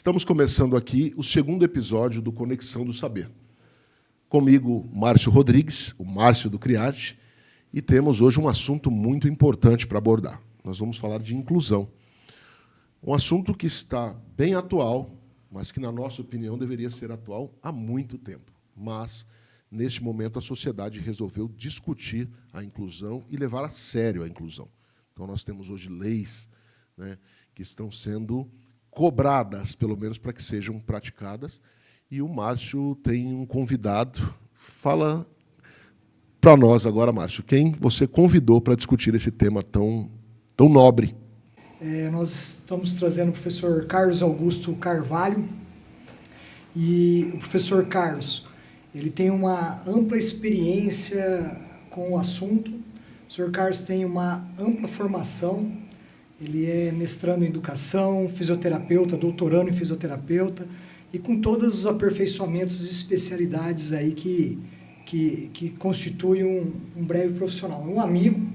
Estamos começando aqui o segundo episódio do Conexão do Saber. Comigo, Márcio Rodrigues, o Márcio do Criarte, e temos hoje um assunto muito importante para abordar. Nós vamos falar de inclusão. Um assunto que está bem atual, mas que, na nossa opinião, deveria ser atual há muito tempo. Mas, neste momento, a sociedade resolveu discutir a inclusão e levar a sério a inclusão. Então, nós temos hoje leis, né, que estão sendo cobradas, pelo menos, para que sejam praticadas. E o Márcio tem um convidado. Fala para nós agora, Márcio, quem você convidou para discutir esse tema tão nobre? Nós estamos trazendo o professor Carlos Augusto Carvalho. E o professor Carlos, ele tem uma ampla experiência com o assunto. O professor Carlos tem uma ampla formação. Ele é mestrando em educação, fisioterapeuta, doutorando em fisioterapeuta, e com todos os aperfeiçoamentos e especialidades aí que constituem um breve profissional. É um amigo,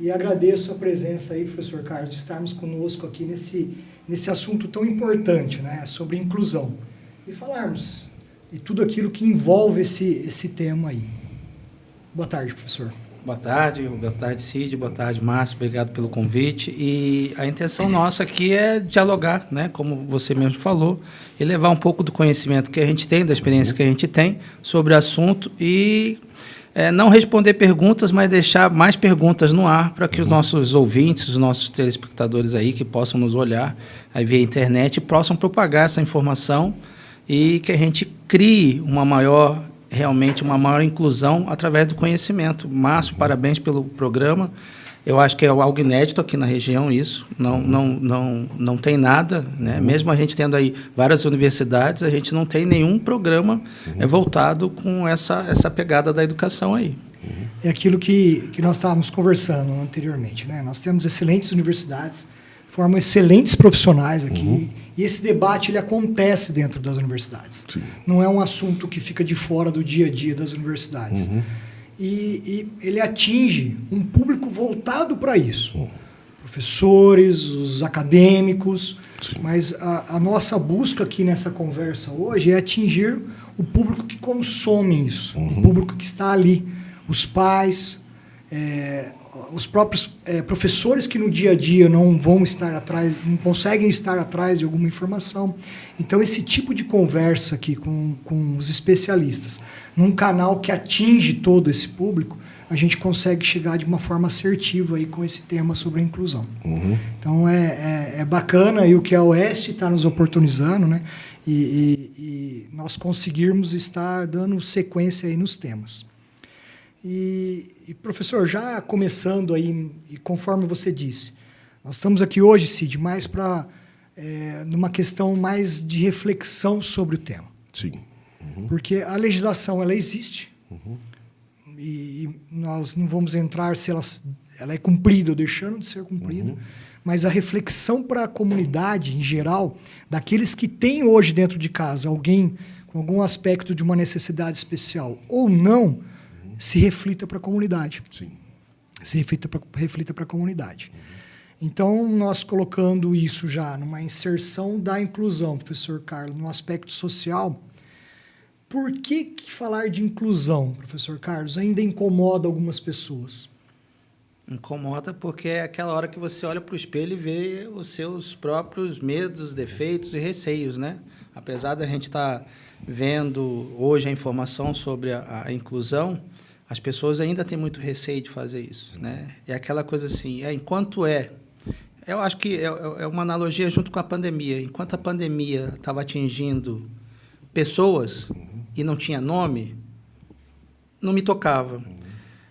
e agradeço a presença aí, professor Carlos, de estarmos conosco aqui nesse assunto tão importante, né, sobre inclusão. E falarmos de tudo aquilo que envolve esse tema aí. Boa tarde, professor. Boa tarde, Cid, boa tarde, Márcio, obrigado pelo convite. E a intenção nossa aqui é dialogar, né, como você mesmo falou, e levar um pouco do conhecimento que a gente tem, da experiência que a gente tem sobre o assunto e não responder perguntas, mas deixar mais perguntas no ar para que os nossos ouvintes, os nossos telespectadores aí que possam nos olhar aí via internet possam propagar essa informação e que a gente crie realmente uma maior inclusão através do conhecimento. Márcio, parabéns pelo programa. Eu acho que é algo inédito aqui na região isso. Não tem nada, né? Mesmo a gente tendo aí várias universidades, a gente não tem nenhum programa voltado com essa pegada da educação aí. É aquilo que nós estávamos conversando anteriormente, né? Nós temos excelentes universidades, formam excelentes profissionais aqui, e esse debate ele acontece dentro das universidades. Sim. Não é um assunto que fica de fora do dia a dia das universidades. E ele atinge um público voltado para isso. Professores, os acadêmicos. Sim. Mas a nossa busca aqui nessa conversa hoje é atingir o público que consome isso, o público que está ali, os pais, os próprios professores que no dia a dia não vão estar atrás, não conseguem estar atrás de alguma informação. Então, esse tipo de conversa aqui com os especialistas, num canal que atinge todo esse público, a gente consegue chegar de uma forma assertiva aí com esse tema sobre a inclusão. Então, é bacana aí o que a Oeste está nos oportunizando, né? E nós conseguirmos estar dando sequência aí nos temas. E, professor, já começando aí, e conforme você disse, nós estamos aqui hoje, Cid, mais para numa questão mais de reflexão sobre o tema. Sim. Porque a legislação, ela existe, e nós não vamos entrar se ela é cumprida ou deixando de ser cumprida, mas a reflexão para a comunidade, em geral, daqueles que têm hoje dentro de casa alguém com algum aspecto de uma necessidade especial ou não, se reflita para a comunidade. Sim. Se reflita para a comunidade. Então, nós colocando isso já numa inserção da inclusão, professor Carlos, no aspecto social, por que falar de inclusão, professor Carlos, ainda incomoda algumas pessoas? Incomoda porque é aquela hora que você olha para o espelho e vê os seus próprios medos, defeitos e receios, né? Apesar da gente estar vendo hoje a informação sobre a inclusão, as pessoas ainda têm muito receio de fazer isso, né? É aquela coisa assim, eu acho que é uma analogia junto com a pandemia. Enquanto a pandemia estava atingindo pessoas e não tinha nome, não me tocava.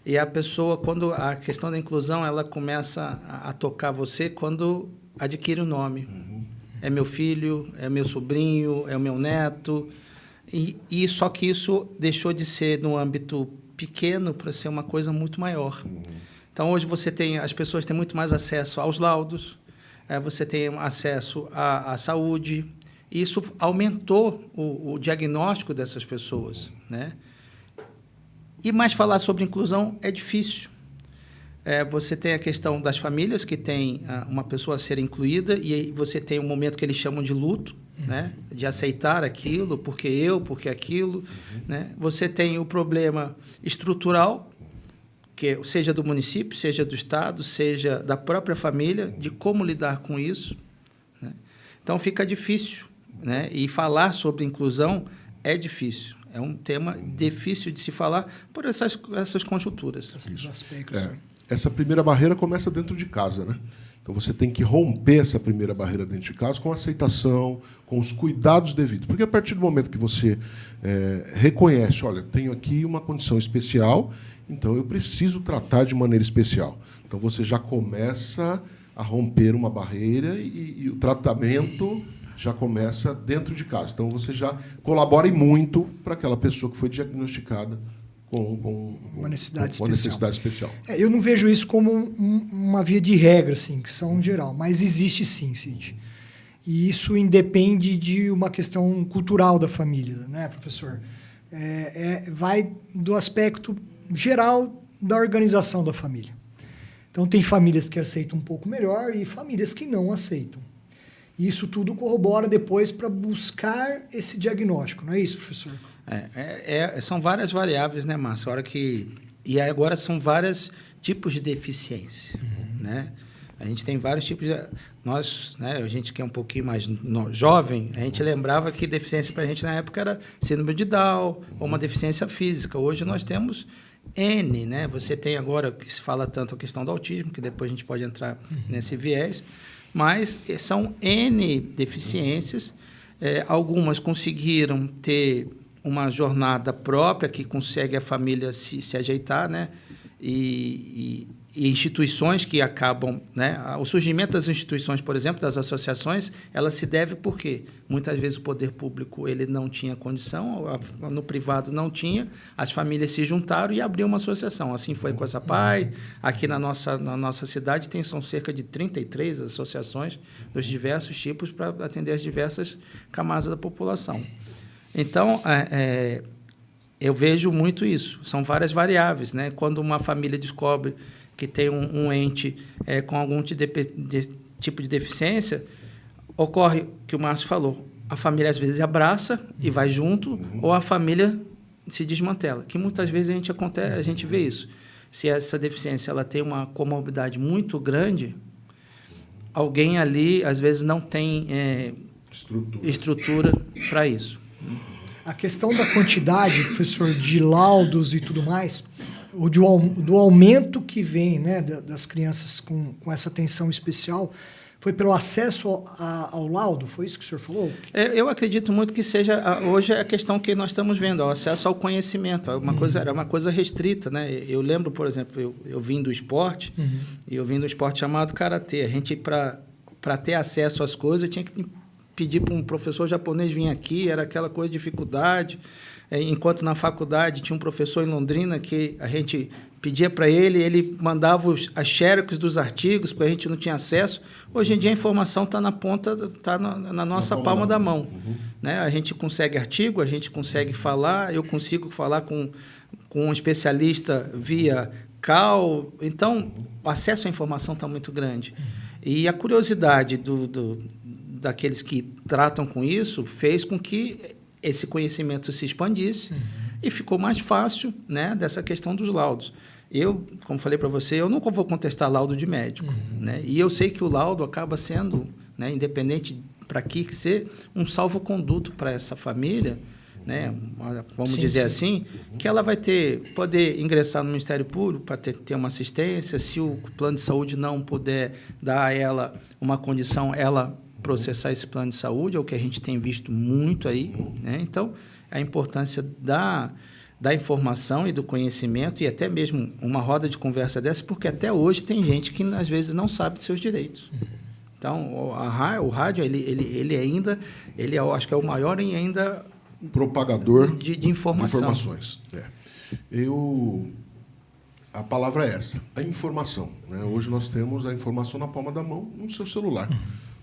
E a pessoa, quando a questão da inclusão, ela começa a tocar você quando adquire o nome. É meu filho, é meu sobrinho, é o meu neto. E só que isso deixou de ser no âmbito pequeno para ser uma coisa muito maior. Então, hoje as pessoas têm muito mais acesso aos laudos, você tem acesso à saúde, e isso aumentou o diagnóstico dessas pessoas, né? E mais falar sobre inclusão é difícil. Você tem a questão das famílias, que tem uma pessoa a ser incluída, e aí você tem um momento que eles chamam de luto, né? De aceitar aquilo, porque aquilo. Né? Você tem o problema estrutural, que seja do município, seja do Estado, seja da própria família, de como lidar com isso. Né? Então, fica difícil. Né? E falar sobre inclusão é difícil. É um tema difícil de se falar por essas conjunturas. Esses aspectos. Essa primeira barreira começa dentro de casa, né? Então você tem que romper essa primeira barreira dentro de casa com a aceitação, com os cuidados devidos. Porque a partir do momento que você reconhece, olha, tenho aqui uma condição especial, então eu preciso tratar de maneira especial. Então você já começa a romper uma barreira e o tratamento já começa dentro de casa. Então você já colabora muito para aquela pessoa que foi diagnosticada com uma necessidade especial. Eu não vejo isso como uma via de regra, assim, que são geral, mas existe sim, Cid. E isso independe de uma questão cultural da família, né, professor? Vai do aspecto geral da organização da família. Então, tem famílias que aceitam um pouco melhor e famílias que não aceitam. E isso tudo corrobora depois para buscar esse diagnóstico, não é isso, professor? São várias variáveis, né, Márcio? E agora são vários tipos de deficiência. Né? A gente tem vários tipos de... Nós, né, a gente que é um pouquinho mais jovem, a gente lembrava que deficiência para a gente na época era síndrome de Down ou uma deficiência física. Hoje nós temos N, né? Você tem agora, que se fala tanto a questão do autismo, que depois a gente pode entrar nesse viés, mas são N deficiências. Algumas conseguiram ter uma jornada própria que consegue a família se ajeitar, né? E instituições que acabam... Né? O surgimento das instituições, por exemplo, das associações, ela se deve porque muitas vezes o poder público ele não tinha condição, no privado não tinha, as famílias se juntaram e abriu uma associação. Assim foi com a SAPAI. Aqui na nossa cidade são cerca de 33 associações dos diversos tipos para atender as diversas camadas da população. Então, eu vejo muito isso. São várias variáveis. Né? Quando uma família descobre que tem um ente com algum tipo de deficiência, ocorre o que o Márcio falou. A família, às vezes, abraça e vai junto, ou a família se desmantela, que muitas vezes a gente vê isso. Se essa deficiência ela tem uma comorbidade muito grande, alguém ali, às vezes, não tem estrutura para isso. A questão da quantidade, professor, de laudos e tudo mais, ou do aumento que vem, né, das crianças com essa atenção especial, foi pelo acesso ao laudo? Foi isso que o senhor falou? Eu acredito muito que seja, hoje, a questão que nós estamos vendo, o acesso ao conhecimento. Era uma coisa restrita. Né? Eu lembro, por exemplo, eu vim do esporte, e eu vim do esporte chamado karatê. A gente, para ter acesso às coisas, tinha que pedir para um professor japonês vir aqui, era aquela coisa de dificuldade. Enquanto na faculdade tinha um professor em Londrina que a gente pedia para ele mandava as xerox dos artigos, porque a gente não tinha acesso. Hoje em dia a informação está na ponta, está na nossa palma da mão. Né? A gente consegue artigo, a gente consegue falar, eu consigo falar com um especialista via CAL. Então, o acesso à informação está muito grande. E a curiosidade daqueles que tratam com isso fez com que esse conhecimento se expandisse e ficou mais fácil, né, dessa questão dos laudos. Eu, como falei para você, eu nunca vou contestar laudo de médico. Né? E eu sei que o laudo acaba sendo, né, independente para que ser, um salvo-conduto para essa família, né, vamos dizer assim, que ela vai poder ingressar no Ministério Público para ter uma assistência. Se o plano de saúde não puder dar a ela uma condição, ela processar esse plano de saúde, é o que a gente tem visto muito aí. Né? Então, a importância da informação e do conhecimento, e até mesmo uma roda de conversa dessa, porque até hoje tem gente que, às vezes, não sabe de seus direitos. Então, o rádio, ele ainda, eu acho que é o maior e ainda... propagador de informações. A palavra é essa, a informação. Né? Hoje nós temos a informação na palma da mão, no seu celular.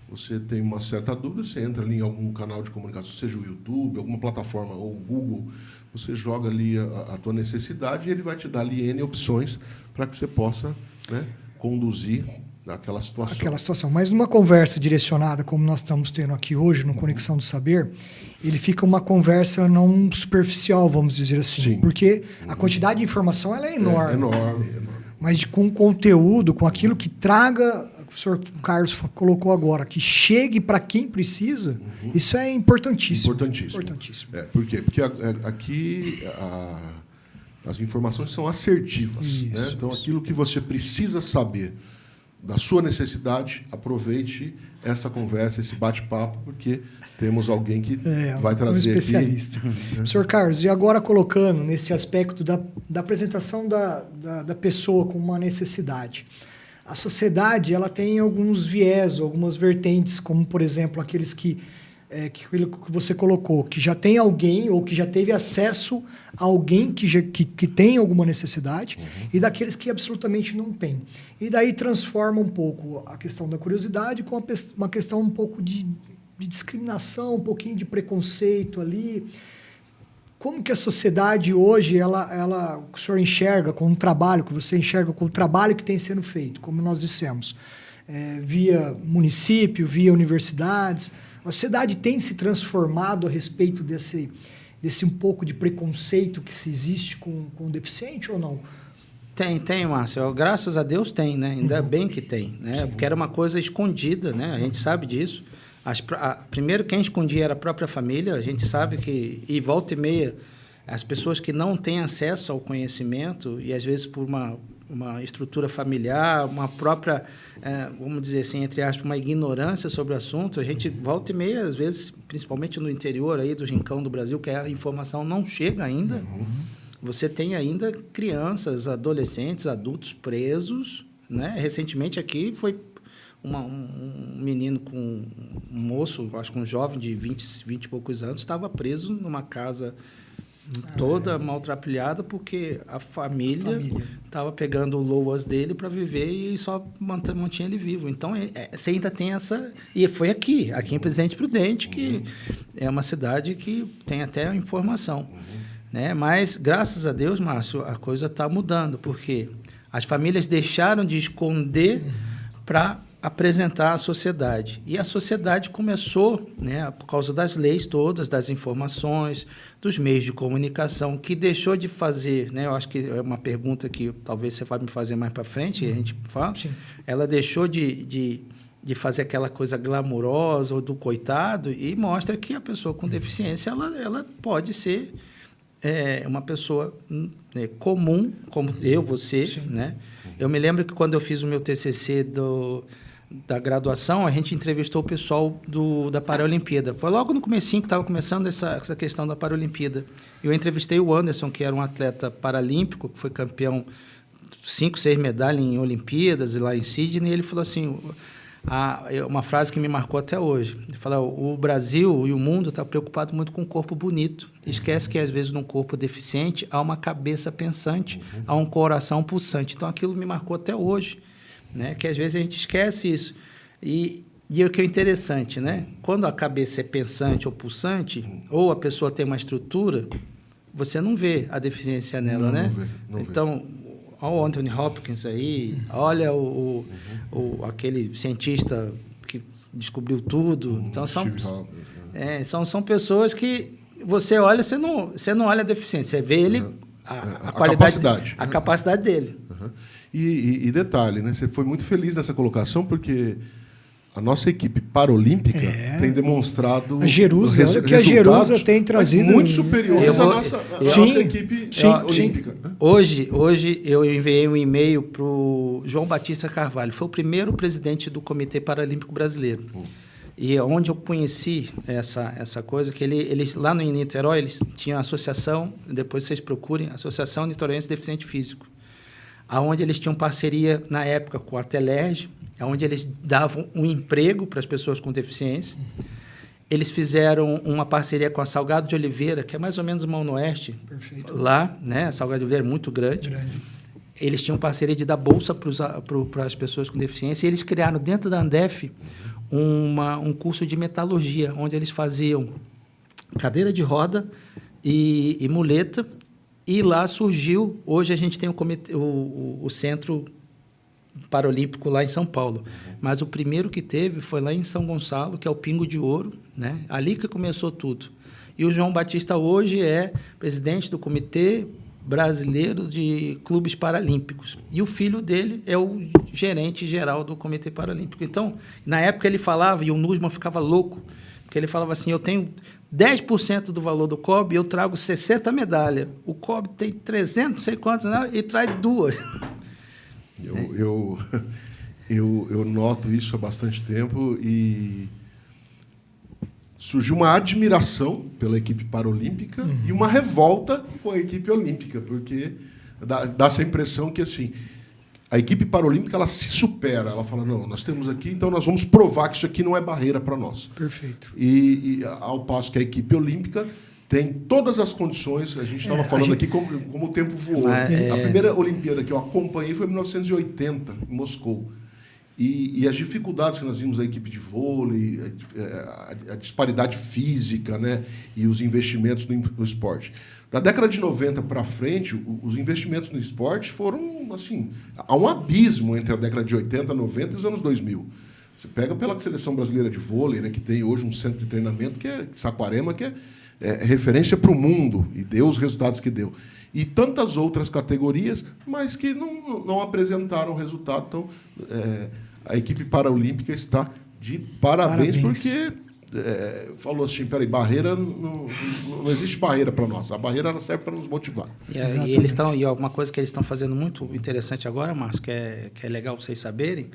Você tem uma certa dúvida, você entra ali em algum canal de comunicação, seja o YouTube, alguma plataforma, ou o Google, você joga ali a tua necessidade e ele vai te dar ali N opções para que você possa né, conduzir naquela situação. Aquela situação. Mas numa conversa direcionada, como nós estamos tendo aqui hoje, no Conexão do Saber, ele fica uma conversa não superficial, vamos dizer assim. Sim. Porque a quantidade de informação ela é enorme. É enorme. Mas com conteúdo, com aquilo que traga, o professor Carlos colocou agora, que chegue para quem precisa, isso é importantíssimo. Importantíssimo. Por quê? Porque aqui as informações são assertivas. Né? Então, aquilo que você precisa saber da sua necessidade, aproveite essa conversa, esse bate-papo, porque temos alguém que vai trazer um especialista. Aqui. Professor Carlos, e agora colocando nesse aspecto da apresentação da pessoa com uma necessidade. A sociedade ela tem alguns viés, algumas vertentes, como, por exemplo, aqueles que você colocou, que já tem alguém ou que já teve acesso a alguém que tem alguma necessidade, e daqueles que absolutamente não tem. E daí transforma um pouco a questão da curiosidade com uma questão um pouco de discriminação, um pouquinho de preconceito ali. Como que a sociedade hoje, o senhor enxerga com o trabalho, que você enxerga com o trabalho que tem sendo feito, como nós dissemos, via município, via universidades, a sociedade tem se transformado a respeito desse um pouco de preconceito que se existe com o deficiente ou não? Tem, Márcio. Graças a Deus tem, né? Ainda bem que tem, né? Porque era uma coisa escondida, né? A gente sabe disso. Primeiro, quem escondia era a própria família. A gente sabe que, e volta e meia, as pessoas que não têm acesso ao conhecimento, e às vezes por uma estrutura familiar, uma própria, vamos dizer assim, entre aspas, uma ignorância sobre o assunto, a gente volta e meia, às vezes, principalmente no interior aí do rincão do Brasil, que a informação não chega ainda, você tem ainda crianças, adolescentes, adultos presos, né? Recentemente aqui foi um menino um moço, acho que um jovem de 20 e poucos anos, estava preso numa casa toda maltrapilhada porque a família estava pegando loas dele para viver e só mantinha ele vivo. Então, você ainda tem essa... E foi aqui em Presidente Prudente, que é uma cidade que tem até informação. Né? Mas, graças a Deus, Márcio, a coisa está mudando, porque as famílias deixaram de esconder para apresentar à sociedade. E a sociedade começou, né, por causa das leis todas, das informações, dos meios de comunicação, que deixou de fazer, né, eu acho que é uma pergunta que talvez você vai me fazer mais para frente, e a gente fala, ela deixou de fazer aquela coisa glamurosa ou do coitado e mostra que a pessoa com deficiência ela pode ser uma pessoa comum, como eu, você. Né? Eu me lembro que quando eu fiz o meu TCC da graduação, a gente entrevistou o pessoal da Paralimpíada. Foi logo no comecinho que estava começando essa questão da Paralimpíada. Eu entrevistei o Anderson, que era um atleta paralímpico, que foi campeão 5, 6 medalhas em Olimpíadas, e lá em Sydney, e ele falou assim, uma frase que me marcou até hoje. Ele falou, o Brasil e o mundo está preocupado muito com um corpo bonito. Esquece que, às vezes, num corpo deficiente, há uma cabeça pensante, há um coração pulsante. Então, aquilo me marcou até hoje. Né? Que às vezes a gente esquece isso. E o que é interessante, né? Quando a cabeça é pensante ou pulsante, ou a pessoa tem uma estrutura, você não vê a deficiência nela, né? Não vê. Então, olha o Anthony Hopkins aí, olha aquele cientista que descobriu tudo. Então, são pessoas que você olha, você não olha a deficiência, você vê ele, a qualidade, capacidade. A capacidade dele. E detalhe, né? Você foi muito feliz nessa colocação, porque a nossa equipe paralímpica tem demonstrado a Jerusa, olha que a Jerusa tem trazido muito superiores à nossa equipe olímpica. Hoje eu enviei um e-mail para o João Batista Carvalho, foi o primeiro presidente do Comitê Paralímpico Brasileiro. E onde eu conheci essa coisa, que eles lá no Niterói, eles tinham a associação, depois vocês procurem, Associação Niteroense de Deficiente Físico, onde eles tinham parceria, na época, com a Telerge, onde eles davam um emprego para as pessoas com deficiência. Eles fizeram uma parceria com a Salgado de Oliveira, que é mais ou menos uma Oeste, lá, né? A Salgado de Oliveira é muito grande. Eles tinham parceria de dar bolsa para as pessoas com deficiência, e eles criaram, dentro da Andef, um curso de metalurgia, onde eles faziam cadeira de roda e muleta. E lá surgiu, hoje a gente tem o centro paralímpico lá em São Paulo. Mas o primeiro que teve foi lá em São Gonçalo, que é o Pingo de Ouro, né? Ali que começou tudo. E o João Batista hoje é presidente do Comitê Brasileiro de Clubes Paralímpicos. E o filho dele é o gerente geral do Comitê Paralímpico. Então, na época ele falava, e o Nussmann ficava louco, porque ele falava assim, eu tenho 10% do valor do COB e eu trago 60 medalhas. O COB tem 300, não sei quantos, né? E traz 2. Eu noto isso há bastante tempo e surgiu uma admiração pela equipe paralímpica e uma revolta com a equipe olímpica, porque dá essa impressão que assim, a equipe paralímpica ela se supera, ela fala, não, nós temos aqui, então nós vamos provar que isso aqui não é barreira para nós. Perfeito. E ao passo que a equipe olímpica tem todas as condições, a gente estava falando aqui como o tempo voou. A primeira Olimpíada que eu acompanhei foi em 1980, em Moscou. E as dificuldades que nós vimos da equipe de vôlei, a disparidade física, né, e os investimentos no esporte. Da década de 90 para frente, os investimentos no esporte foram, assim, há um abismo entre a década de 80, 90 e os anos 2000. Você pega pela seleção brasileira de vôlei, né, que tem hoje um centro de treinamento, que é Saquarema, que é referência para o mundo, e deu os resultados que deu. E tantas outras categorias, mas que não apresentaram resultado. Então, a equipe paralímpica está de parabéns. Porque falou assim, peraí, barreira, não existe barreira para nós. A barreira ela serve para nos motivar. E eles estão, e alguma coisa que eles estão fazendo muito interessante agora, Márcio, que é legal vocês saberem,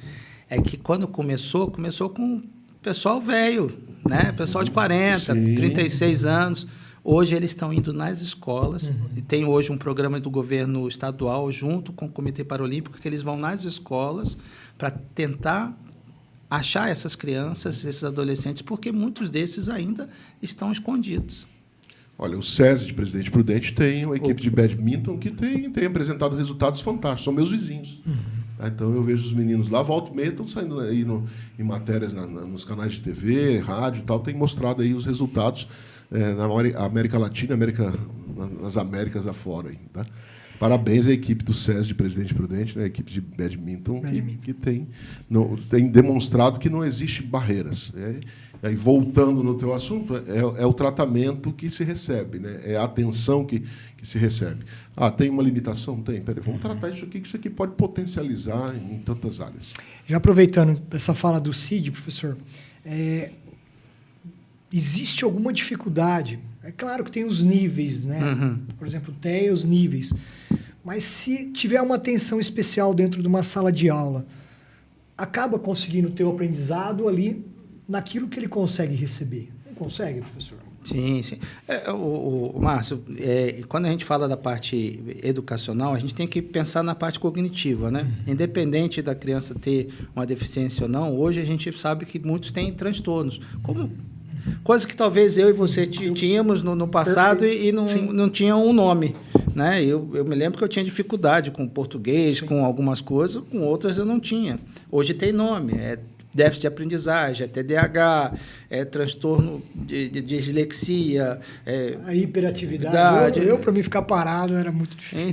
é que quando começou com pessoal velho, né? Pessoal de 40, sim, 36 anos. Hoje eles estão indo nas escolas, e tem hoje um programa do governo estadual, junto com o Comitê Paralímpico, que eles vão nas escolas para tentar achar essas crianças, esses adolescentes, porque muitos desses ainda estão escondidos. Olha, o SESI de Presidente Prudente tem uma equipe de badminton que tem apresentado resultados fantásticos, são meus vizinhos. Então, eu vejo os meninos lá, volta e meia, estão saindo aí em matérias nos canais de TV, rádio e tal, tem mostrado aí os resultados na América Latina, nas Américas afora. Aí, tá? Parabéns à equipe do SESI de Presidente Prudente, né, a equipe de badminton, que tem demonstrado que não existe barreiras. Aí, voltando no teu assunto, é o tratamento que se recebe, né? É a atenção que se recebe. Tem uma limitação? Tem. Peraí, vamos tratar isso aqui, que isso aqui pode potencializar em tantas áreas. Já aproveitando essa fala do CID, professor, existe alguma dificuldade? É claro que tem os níveis, né? Por exemplo, tem os níveis. Mas se tiver uma atenção especial dentro de uma sala de aula, acaba conseguindo ter o aprendizado ali naquilo que ele consegue receber. Não consegue, professor? Sim, sim. Márcio, quando a gente fala da parte educacional, a gente tem que pensar na parte cognitiva, né? Independente da criança ter uma deficiência ou não, hoje a gente sabe que muitos têm transtornos, como coisa que talvez eu e você tínhamos no passado e não tinha um nome, né? Eu me lembro que eu tinha dificuldade com português, com algumas coisas, com outras eu não tinha. Hoje tem nome, déficit de aprendizagem, é TDAH, é transtorno de dislexia. A hiperatividade. Eu para mim, ficar parado era muito difícil.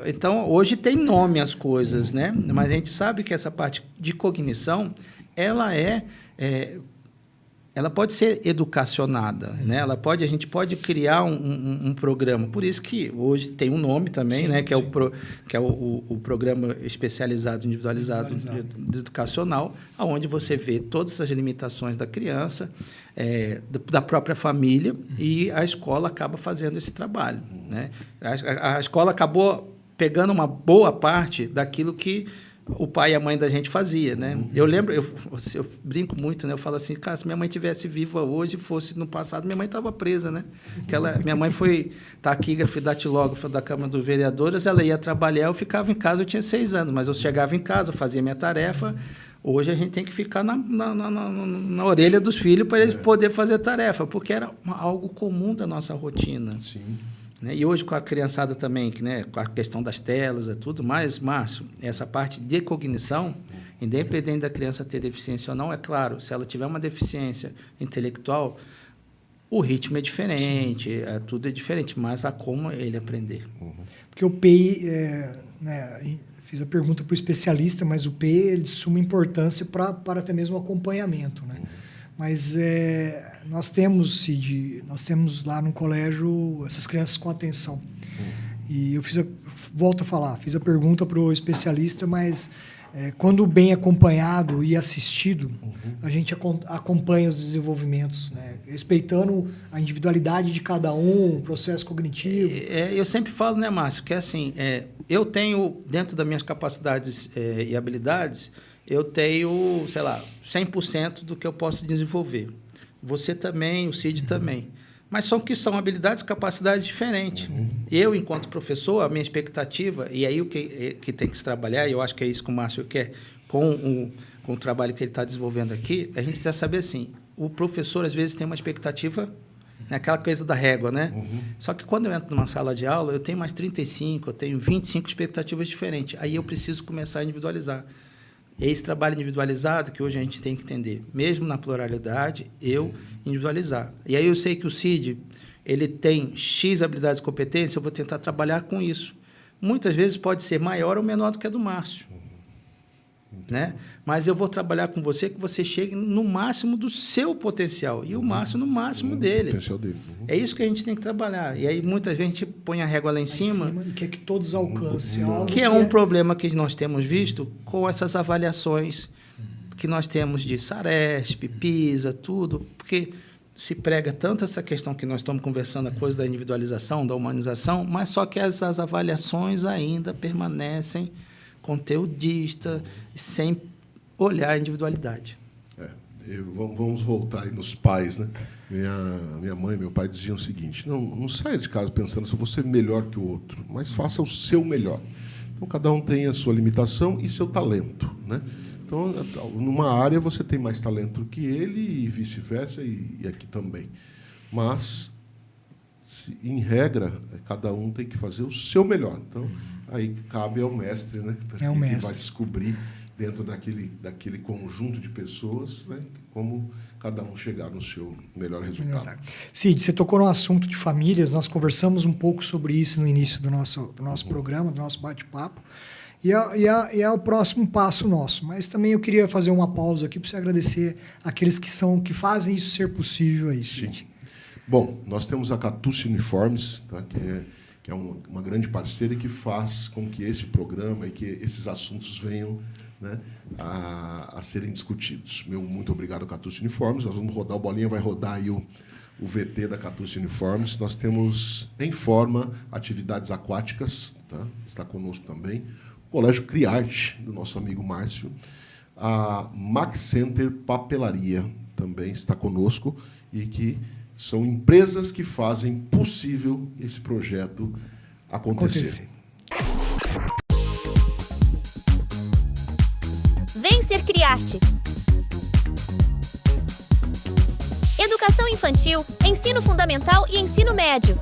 Então, hoje tem nome as coisas, né? Mas a gente sabe que essa parte de cognição, ela pode ser educacionada, né? A gente pode criar um programa. Por isso que hoje tem um nome também, sim, né? Que é o Programa Especializado Individualizado de Educacional, onde você vê todas as limitações da criança, da própria família, e a escola acaba fazendo esse trabalho, né? A escola acabou pegando uma boa parte daquilo que o pai e a mãe da gente fazia, né? Eu lembro, eu brinco muito, né? Eu falo assim, cara, se minha mãe tivesse viva hoje, fosse no passado, minha mãe estava presa, né? Minha mãe foi taquígrafa e datilógrafa da Câmara dos Vereadores, ela ia trabalhar, eu ficava em casa, eu tinha 6 anos, mas eu chegava em casa, fazia minha tarefa. Hoje a gente tem que ficar na orelha dos filhos para eles poderem fazer tarefa, porque era algo comum da nossa rotina. Sim. E hoje, com a criançada também, né, com a questão das telas e tudo mais, Márcio, essa parte de cognição, independente da criança ter deficiência ou não, é claro, se ela tiver uma deficiência intelectual, o ritmo é diferente, tudo é diferente, mas há como ele aprender. Porque o PEI Fiz a pergunta para o especialista, mas o P ele de suma importância para até mesmo o acompanhamento, né? Mas nós temos, Cid, lá no colégio essas crianças com atenção. E eu volto a falar, fiz a pergunta para o especialista, mas quando bem acompanhado e assistido, a gente acompanha os desenvolvimentos, né? Respeitando a individualidade de cada um, o processo cognitivo. Eu sempre falo, né, Márcio, que assim, eu tenho, dentro das minhas capacidades e habilidades, eu tenho, sei lá, 100% do que eu posso desenvolver. Você também, o Cid também. Mas são habilidades e capacidades diferentes. Eu, enquanto professor, a minha expectativa, e aí o que tem que se trabalhar, e eu acho que é isso que o Márcio quer, com o trabalho que ele está desenvolvendo aqui, a gente precisa saber assim, o professor, às vezes, tem uma expectativa, né, aquela coisa da régua, né? Só que quando eu entro numa sala de aula, eu tenho mais 35, eu tenho 25 expectativas diferentes. Aí eu preciso começar a individualizar. É esse trabalho individualizado que hoje a gente tem que entender. Mesmo na pluralidade, eu individualizar. E aí eu sei que o Cid, ele tem X habilidades e competências, eu vou tentar trabalhar com isso. Muitas vezes pode ser maior ou menor do que a do Márcio. Né? Mas eu vou trabalhar com você que você chegue no máximo do seu potencial e o Márcio no máximo dele. Potencial dele. É isso que a gente tem que trabalhar. E aí muitas vezes a gente põe a régua lá em cima E quer que todos alcancem. Que é um problema que nós temos visto com essas avaliações que nós temos de Saresp, PISA, tudo, porque se prega tanto essa questão que nós estamos conversando, a coisa da individualização, da humanização, mas só que essas avaliações ainda permanecem conteudista, sem olhar a individualidade. Vamos voltar aí nos pais, né? Minha mãe e meu pai diziam o seguinte: não saia de casa pensando se eu vou ser melhor que o outro, mas faça o seu melhor. Então, cada um tem a sua limitação e seu talento, né? Então, numa área você tem mais talento que ele e vice-versa, e aqui também. Mas, em regra, cada um tem que fazer o seu melhor. Então, aí cabe ao mestre, né? É o mestre. Que vai descobrir, dentro daquele conjunto de pessoas, né, como cada um chegar no seu melhor resultado. Cid, você tocou no assunto de famílias, nós conversamos um pouco sobre isso no início do nosso programa, do nosso bate-papo, e é o próximo passo nosso. Mas também eu queria fazer uma pausa aqui para você agradecer aqueles que fazem isso ser possível aí, Cid. Sim. Bom, nós temos a Catucci Uniformes, tá, que é uma grande parceira e que faz com que esse programa e que esses assuntos venham, né, a serem discutidos. Meu muito obrigado, Catucci Uniformes. Nós vamos rodar, o Bolinha vai rodar aí o VT da Catucci Uniformes. Nós temos, em forma, atividades aquáticas, tá? Está conosco também. O Colégio Criarte, do nosso amigo Márcio. A Max Center Papelaria também está conosco, e que são empresas que fazem possível esse projeto acontecer. Vem ser Criarte. Educação infantil, ensino fundamental e ensino médio.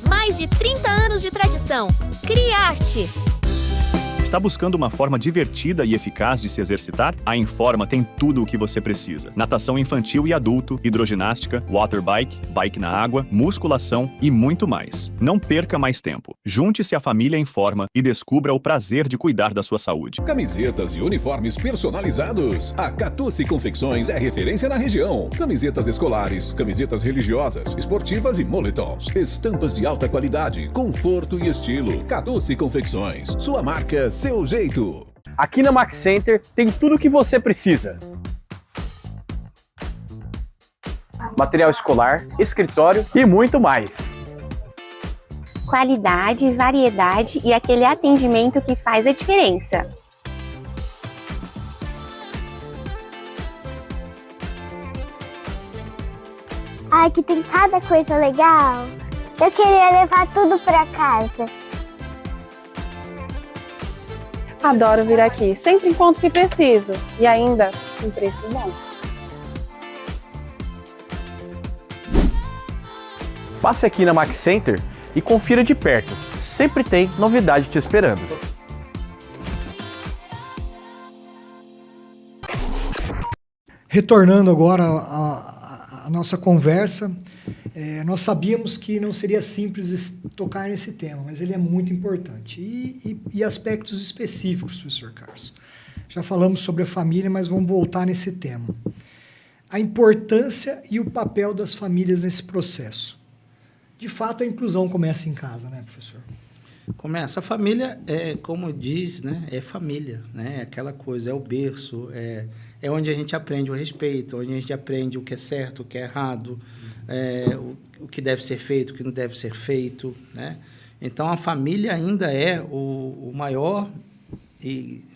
Mais de 30 anos de tradição. Criarte. Está buscando uma forma divertida e eficaz de se exercitar? A Informa tem tudo o que você precisa. Natação infantil e adulto, hidroginástica, waterbike, bike na água, musculação e muito mais. Não perca mais tempo. Junte-se à família Informa e descubra o prazer de cuidar da sua saúde. Camisetas e uniformes personalizados. A Catucci Confecções é referência na região. Camisetas escolares, camisetas religiosas, esportivas e moletons. Estampas de alta qualidade, conforto e estilo. Catucci Confecções. Sua marca, seu jeito. Aqui na Max Center tem tudo o que você precisa. Material escolar, escritório e muito mais. Qualidade, variedade e aquele atendimento que faz a diferença. Ai, que tem cada coisa legal. Eu queria levar tudo para casa. Adoro vir aqui, sempre encontro o que preciso e ainda com preço bom. Passe aqui na Max Center e confira de perto. Sempre tem novidade te esperando. Retornando agora à nossa conversa, Nós sabíamos que não seria simples tocar nesse tema, mas ele é muito importante. E aspectos específicos, professor Carlos. Já falamos sobre a família, mas vamos voltar nesse tema. A importância e o papel das famílias nesse processo. De fato, a inclusão começa em casa, né, professor? Começa. A família, como diz, né, é família, né? É aquela coisa, é o berço, é onde a gente aprende o respeito, onde a gente aprende o que é certo, o que é errado, o que deve ser feito, o que não deve ser feito, né? Então, a família ainda é o maior,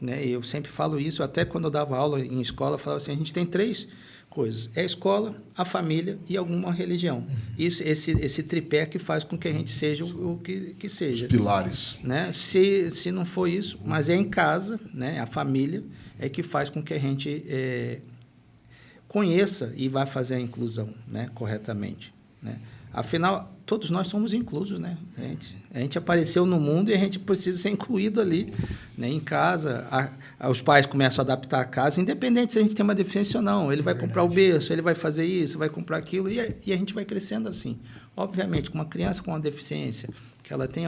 né, eu sempre falo isso, até quando eu dava aula em escola, eu falava assim, a gente tem 3 coisas, é a escola, a família e alguma religião. Isso, esse tripé que faz com que a gente seja o que seja. Os pilares. Né? Se não for isso, mas é em casa, né, a família, é que faz com que a gente conheça e vá fazer a inclusão, né, corretamente. Né? Afinal, todos nós somos inclusos, né? A gente apareceu no mundo e a gente precisa ser incluído ali, né? Em casa. Os pais começam a adaptar a casa, independente se a gente tem uma deficiência ou não. Ele vai comprar o berço, ele vai fazer isso, vai comprar aquilo, e a gente vai crescendo assim. Obviamente, com uma criança com uma deficiência, que ela tem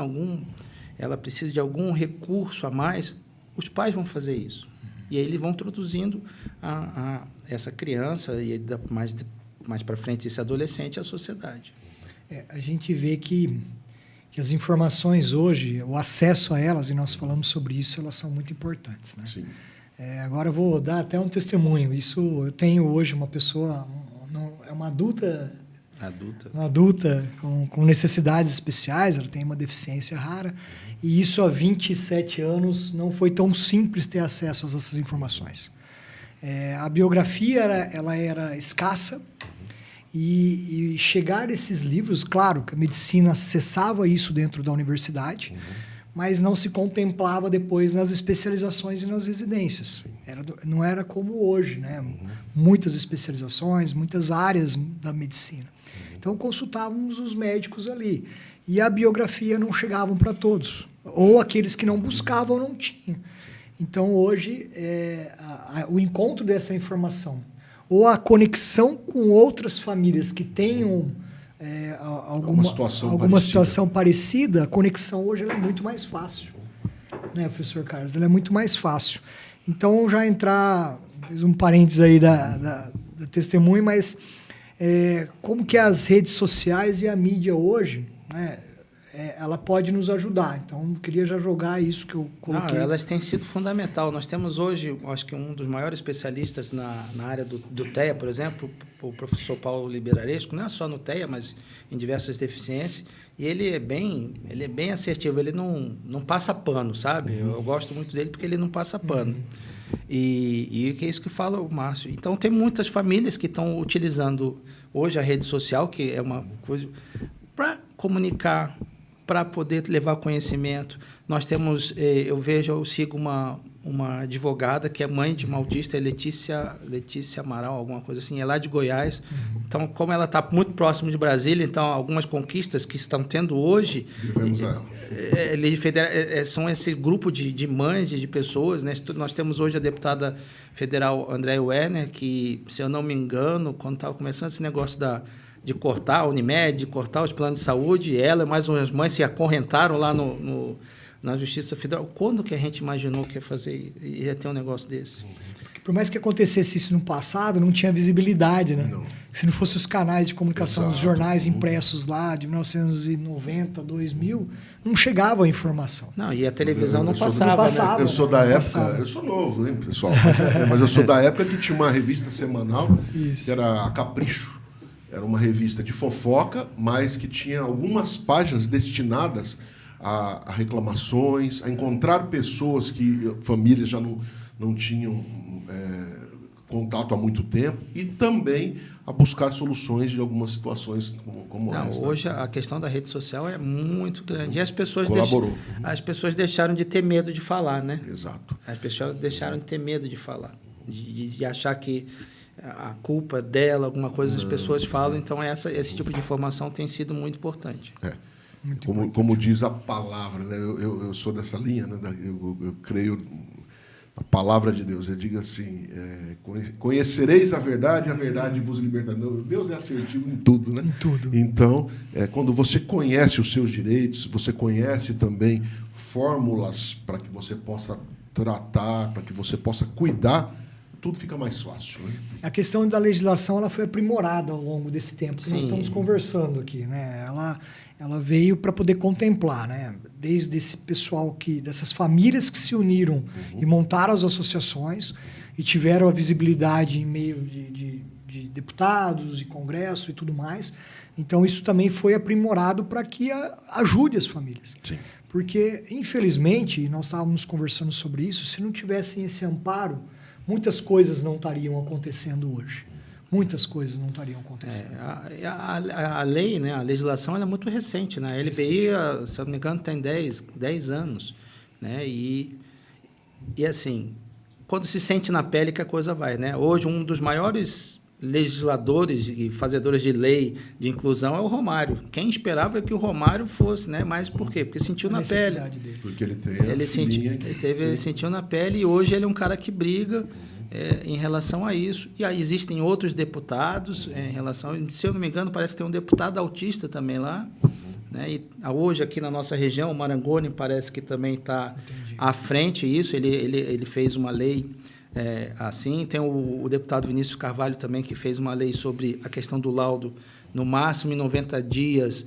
ela precisa de algum recurso a mais, os pais vão fazer isso. E aí eles vão introduzindo essa criança e mais para frente esse adolescente à sociedade. A gente vê que as informações hoje, o acesso a elas, e nós falamos sobre isso, elas são muito importantes, né? Sim. Agora eu vou dar até um testemunho. Isso, eu tenho hoje uma pessoa, é uma adulta com necessidades especiais, ela tem uma deficiência rara, e isso há 27 anos não foi tão simples ter acesso a essas informações. A biografia ela era escassa, e chegar a esses livros, claro que a medicina acessava isso dentro da universidade, mas não se contemplava depois nas especializações e nas residências. Não era como hoje, né? Muitas especializações, muitas áreas da medicina. Então, consultávamos os médicos ali. E a biografia não chegava para todos. Ou aqueles que não buscavam não tinham. Então, hoje, o encontro dessa informação ou a conexão com outras famílias que tenham alguma situação parecida, a conexão hoje é muito mais fácil. Né, professor Carlos? Ela é muito mais fácil. Então, já fiz um parênteses aí da testemunha, mas como que as redes sociais e a mídia hoje, né, ela pode nos ajudar. Então, eu queria já jogar isso que eu coloquei. Elas têm sido fundamental. Nós temos hoje, acho que um dos maiores especialistas na área do TEA, por exemplo, o professor Paulo Liberaresco, não é só no TEA, mas em diversas deficiências, e ele é bem assertivo, ele não passa pano, sabe? Eu gosto muito dele porque ele não passa pano. E que é isso que fala o Márcio. Então, tem muitas famílias que estão utilizando hoje a rede social, que é uma coisa para comunicar, para poder levar conhecimento. Nós temos, eu sigo uma advogada que é mãe de uma autista, Letícia Amaral, alguma coisa assim, é lá de Goiás. Então, como ela está muito próximo de Brasília, então algumas conquistas que estão tendo hoje são esse grupo de mães, de pessoas, né? Nós temos hoje a deputada federal Andréa Werner, que, se eu não me engano, quando estava começando esse negócio de cortar a Unimed, de cortar os planos de saúde, ela e mais umas mães se acorrentaram lá na Justiça Federal. Quando que a gente imaginou que ia ter um negócio desse? Por mais que acontecesse isso no passado, não tinha visibilidade, né? Não. Se não fosse os canais de comunicação, os jornais impressos lá de 1990, 2000, não chegava a informação. Não, e a televisão não passava. Né? Eu sou da época, eu sou novo, hein, pessoal? Mas eu sou da época que tinha uma revista semanal, que era a Capricho. Era uma revista de fofoca, mas que tinha algumas páginas destinadas a reclamações, a encontrar pessoas que famílias já não tinham contato há muito tempo, e também a buscar soluções de algumas situações como essa. Hoje a questão da rede social é muito grande. E as pessoas deixaram de ter medo de falar, né? Exato. As pessoas deixaram de ter medo de falar, de achar que a culpa dela, alguma coisa, as pessoas falam. Então, esse tipo de informação tem sido muito importante. Como diz a palavra, né? Eu sou dessa linha, né? Eu creio a palavra de Deus. Ele diga assim, conhecereis a verdade vos libertará. Deus é assertivo em tudo, né? Em tudo. Então, quando você conhece os seus direitos, você conhece também fórmulas para que você possa tratar, para que você possa cuidar, tudo fica mais fácil, né? A questão da legislação ela foi aprimorada ao longo desse tempo que nós estamos conversando aqui, né? Ela veio para poder contemplar, né? Desde esse pessoal dessas famílias que se uniram e montaram as associações e tiveram a visibilidade em meio de deputados e congresso e tudo mais. Então isso também foi aprimorado para que ajude as famílias. Sim. Porque, infelizmente, nós estávamos conversando sobre isso, se não tivessem esse amparo, muitas coisas não estariam acontecendo hoje. Muitas coisas não estariam acontecendo. A lei, né, a legislação ela é muito recente. Né? A LPI, se eu não me engano, tem 10 anos. Né? E assim, quando se sente na pele que a coisa vai. Né? Hoje, um dos maiores legisladores e fazedores de lei de inclusão é o Romário. Quem esperava que o Romário fosse, né? Mas por quê? Porque sentiu na pele. Dele. Porque ele tem ele sentiu na pele e hoje ele é um cara que briga em relação a isso. E aí existem outros deputados em relação... Se eu não me engano, parece que tem um deputado autista também lá. Né? E hoje, aqui na nossa região, o Marangoni parece que também está à frente disso. Ele fez uma lei... assim, tem o deputado Vinícius Carvalho também, que fez uma lei sobre a questão do laudo. No máximo, em 90 dias,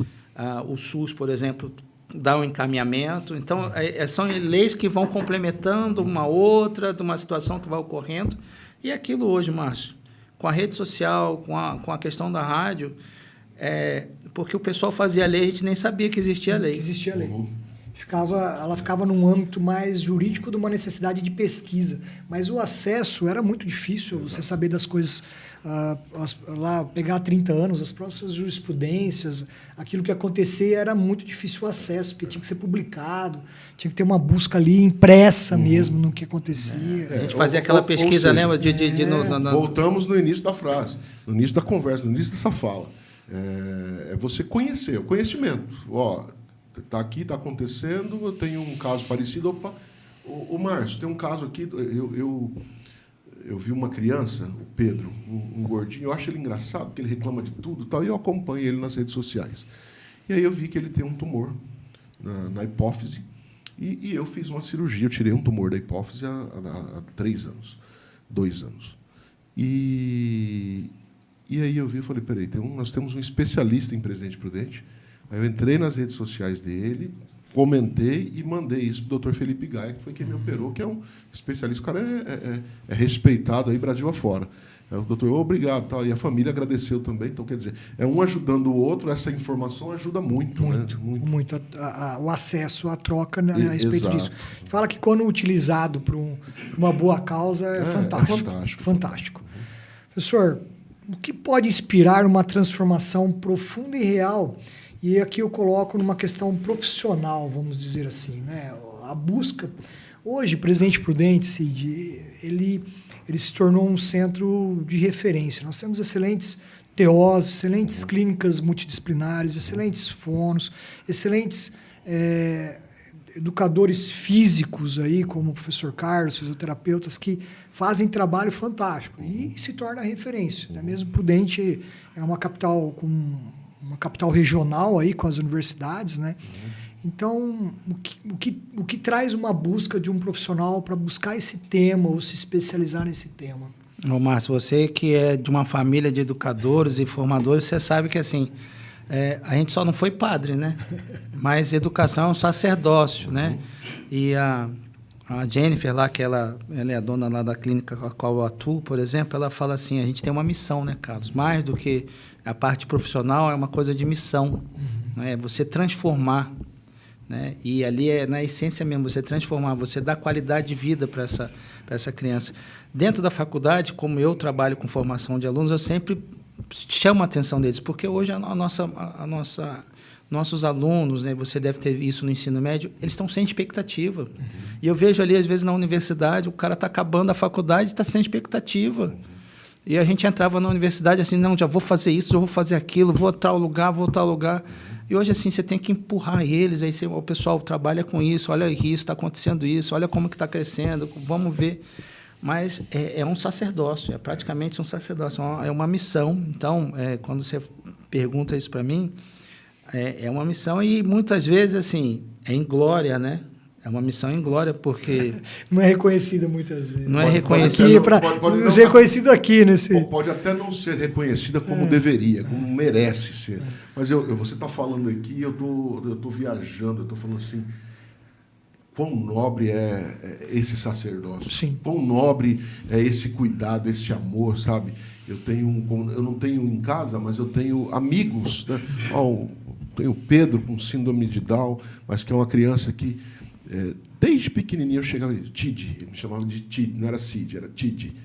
o SUS, por exemplo, dá um encaminhamento. Então, são leis que vão complementando uma outra, de uma situação que vai ocorrendo. E aquilo hoje, Márcio, com a rede social, com a questão da rádio, porque o pessoal fazia a lei, a gente nem sabia que existia a lei. Existia a lei. Ela ficava num âmbito mais jurídico de uma necessidade de pesquisa. Mas o acesso era muito difícil, você saber das coisas, lá pegar 30 anos, as próprias jurisprudências, aquilo que acontecia era muito difícil o acesso, porque tinha que ser publicado, tinha que ter uma busca ali impressa mesmo no que acontecia. A gente fazia aquela pesquisa, lembra? Voltamos no início da frase, no início da conversa, no início dessa fala. É você conhecer, o conhecimento. Está aqui, está acontecendo, eu tenho um caso parecido. Opa, o Márcio, tem um caso aqui, eu vi uma criança, o Pedro, um gordinho, eu acho ele engraçado, porque ele reclama de tudo, tal, e eu acompanho ele nas redes sociais. E aí eu vi que ele tem um tumor na hipófise, e eu fiz uma cirurgia, eu tirei um tumor da hipófise há 3 anos, 2 anos. E aí eu vi e falei, peraí, nós temos um especialista em Presidente Prudente. Aí eu entrei nas redes sociais dele, comentei e mandei isso para o Dr. Felipe Gaia, que foi quem me operou, que é um especialista. O cara é respeitado aí Brasil afora. O doutor, obrigado. Tal, e a família agradeceu também. Então, quer dizer, um ajudando o outro, essa informação ajuda muito. Muito. O acesso, a troca a respeito disso. Fala que, quando utilizado para uma boa causa, é fantástico. Fantástico. Professor, o que pode inspirar uma transformação profunda e real? E aqui eu coloco numa questão profissional, vamos dizer assim, né? A busca... Hoje, Presidente Prudente, Cid, ele se tornou um centro de referência. Nós temos excelentes TOs, excelentes clínicas multidisciplinares, excelentes fonos, excelentes educadores físicos, aí, como o professor Carlos, fisioterapeutas, que fazem trabalho fantástico e se torna referência. Né? Mesmo Prudente é uma capital com... uma capital regional aí com as universidades, né? Então, o que traz uma busca de um profissional para buscar esse tema ou se especializar nesse tema? Márcio, você que é de uma família de educadores e formadores, você sabe que assim, a gente só não foi padre, né? Mas educação é um sacerdócio, né? E a Jennifer lá, que ela é a dona lá da clínica com a qual eu atuo, por exemplo, ela fala assim, a gente tem uma missão, né, Carlos? Mais do que a parte profissional, é uma coisa de missão. Né? Você transformar, né? E ali é na essência mesmo, você transformar, você dar qualidade de vida para essa criança. Dentro da faculdade, como eu trabalho com formação de alunos, eu sempre chamo a atenção deles, porque hoje nossos alunos, né, você deve ter isso no ensino médio, eles estão sem expectativa. E eu vejo ali, às vezes, na universidade, o cara está acabando a faculdade e está sem expectativa. E a gente entrava na universidade assim, não, já vou fazer isso, já vou fazer aquilo, vou a tal lugar. E hoje, assim, você tem que empurrar eles, aí o pessoal trabalha com isso, olha isso, está acontecendo isso, olha como que está crescendo, vamos ver. Mas é um sacerdócio, é praticamente um sacerdócio, é uma missão. Então, quando você pergunta isso para mim, é uma missão e, muitas vezes, assim, é em glória, né? É uma missão em glória, porque... Não é reconhecida muitas vezes. Não é reconhecida. Pode reconhecido aqui nesse... Pode até não ser reconhecida como deveria, como merece ser. Mas você está falando aqui e eu tô viajando, eu estou falando assim, quão nobre é esse sacerdócio. Sim. Quão nobre é esse cuidado, esse amor, sabe? Eu não tenho em casa, mas eu tenho amigos, né? Tenho o Pedro com síndrome de Down, mas que é uma criança que... desde pequenininho eu chegava... Tid, ele me chamava de Tid, não era Cid, era Tid.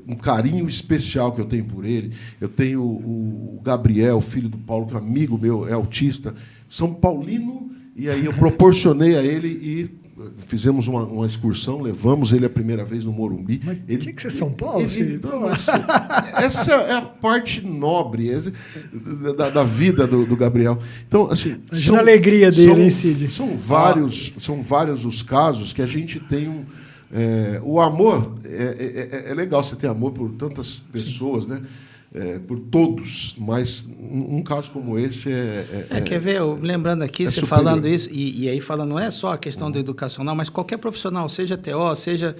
Um carinho especial que eu tenho por ele. Eu tenho o Gabriel, filho do Paulo, que é um amigo meu, é autista, São Paulino, e aí eu proporcionei a ele e fizemos uma excursão, levamos ele a primeira vez no Morumbi. Mas tinha que ser São Paulo? Essa é a parte nobre da vida do Gabriel. Então, assim, imagina a alegria dele, hein, Cid? São vários os casos que a gente tem o amor. É legal você ter amor por tantas pessoas, né? Por todos, mas um caso como esse quer ver, lembrando aqui, você superior. falando isso, e aí falando, não é só a questão do educacional, mas qualquer profissional, seja TO, seja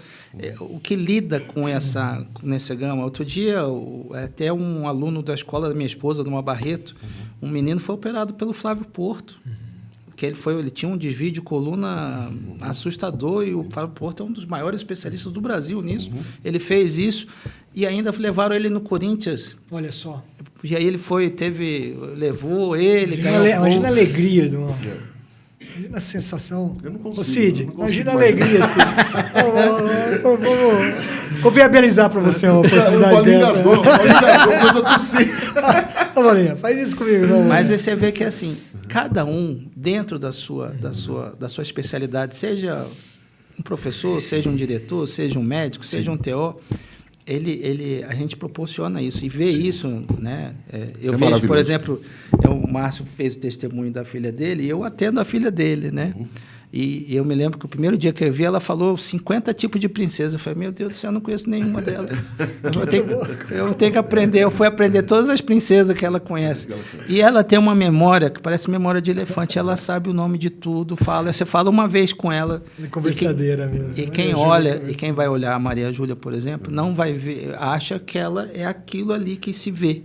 o que lida com nessa gama. Outro dia, até um aluno da escola da minha esposa, numa Barreto, um menino foi operado pelo Flávio Porto, que ele tinha um desvio de coluna assustador, e o Flávio Porto é um dos maiores especialistas do Brasil nisso. Ele fez isso, e ainda levaram ele no Corinthians. Olha só. E aí ele levou ele... Imagina a alegria do... Imagina a sensação. Eu não consigo. Ô, Cid, imagina a alegria, Cid. Vou viabilizar para você uma oportunidade dessa. Mas eu consigo. Bolinha, faz isso comigo. Não, mas aí você vê que, assim, cada um, dentro da sua especialidade, seja um professor, seja um diretor, seja um médico, seja um TO, a gente proporciona isso e vê isso, né? Eu vejo, por exemplo, o Márcio fez o testemunho da filha dele e eu atendo a filha dele, né? E eu me lembro que o primeiro dia que eu vi, ela falou 50 tipos de princesa. Eu falei, meu Deus do céu, eu não conheço nenhuma delas. Eu tenho que aprender. Eu fui aprender todas as princesas que ela conhece. E ela tem uma memória que parece memória de elefante. Ela sabe o nome de tudo, fala. Você fala uma vez com ela. É conversadeira mesmo. E quem olha, e quem vai olhar a Maria Júlia, por exemplo, não vai ver, acha que ela é aquilo ali que se vê.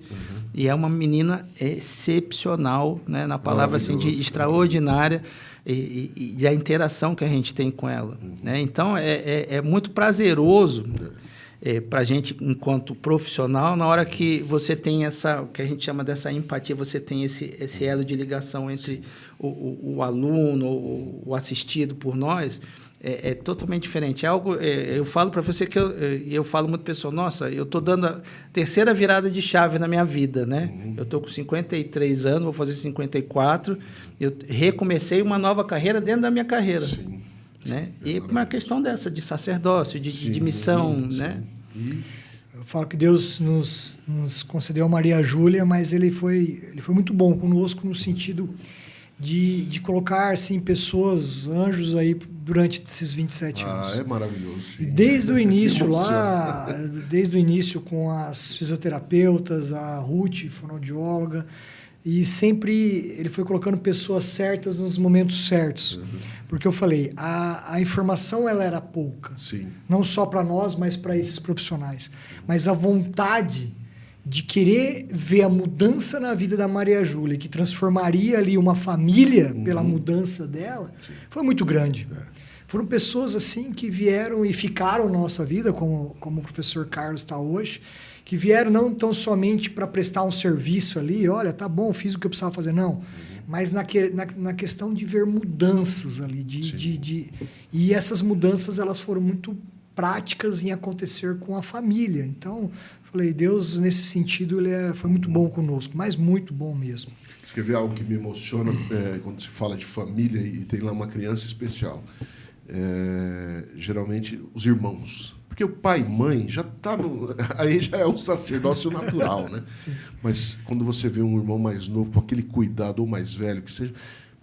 E é uma menina excepcional, né, na palavra assim, de extraordinária. E a interação que a gente tem com ela, né? Então é muito prazeroso para a gente enquanto profissional, na hora que você tem essa, que a gente chama dessa empatia, você tem esse elo de ligação entre o aluno, o assistido por nós. É totalmente diferente. Eu falo para você que eu falo muito pessoal, nossa, eu estou dando a terceira virada de chave na minha vida, né? Eu estou com 53 anos, vou fazer 54, eu recomecei uma nova carreira dentro da minha carreira. Sim. Né? E uma questão dessa, de sacerdócio, de missão, né? Eu falo que Deus nos concedeu a Maria Júlia, mas ele foi muito bom conosco no sentido de colocar assim, pessoas, anjos aí durante esses 27 anos. É maravilhoso. Sim. E desde o início desde o início com as fisioterapeutas, a Ruth, fonoaudióloga, e sempre ele foi colocando pessoas certas nos momentos certos. Porque eu falei, a informação ela era pouca. Sim. Não só para nós, mas para esses profissionais. Mas a vontade de querer ver a mudança na vida da Maria Júlia, que transformaria ali uma família pela mudança dela, foi muito grande. Foram pessoas assim que vieram e ficaram na nossa vida, como o professor Carlos está hoje, que vieram não tão somente para prestar um serviço ali, olha, tá bom, fiz o que eu precisava fazer, não. Mas na questão de ver mudanças ali. E essas mudanças elas foram muito práticas em acontecer com a família. Então, falei, Deus, nesse sentido, ele foi muito bom conosco, mas muito bom mesmo. Escrever algo que me emociona quando se fala de família e tem lá uma criança especial. geralmente, os irmãos. Porque o pai e mãe já está aí já é um sacerdócio natural, né? Sim. Mas quando você vê um irmão mais novo, com aquele cuidado, ou mais velho que seja,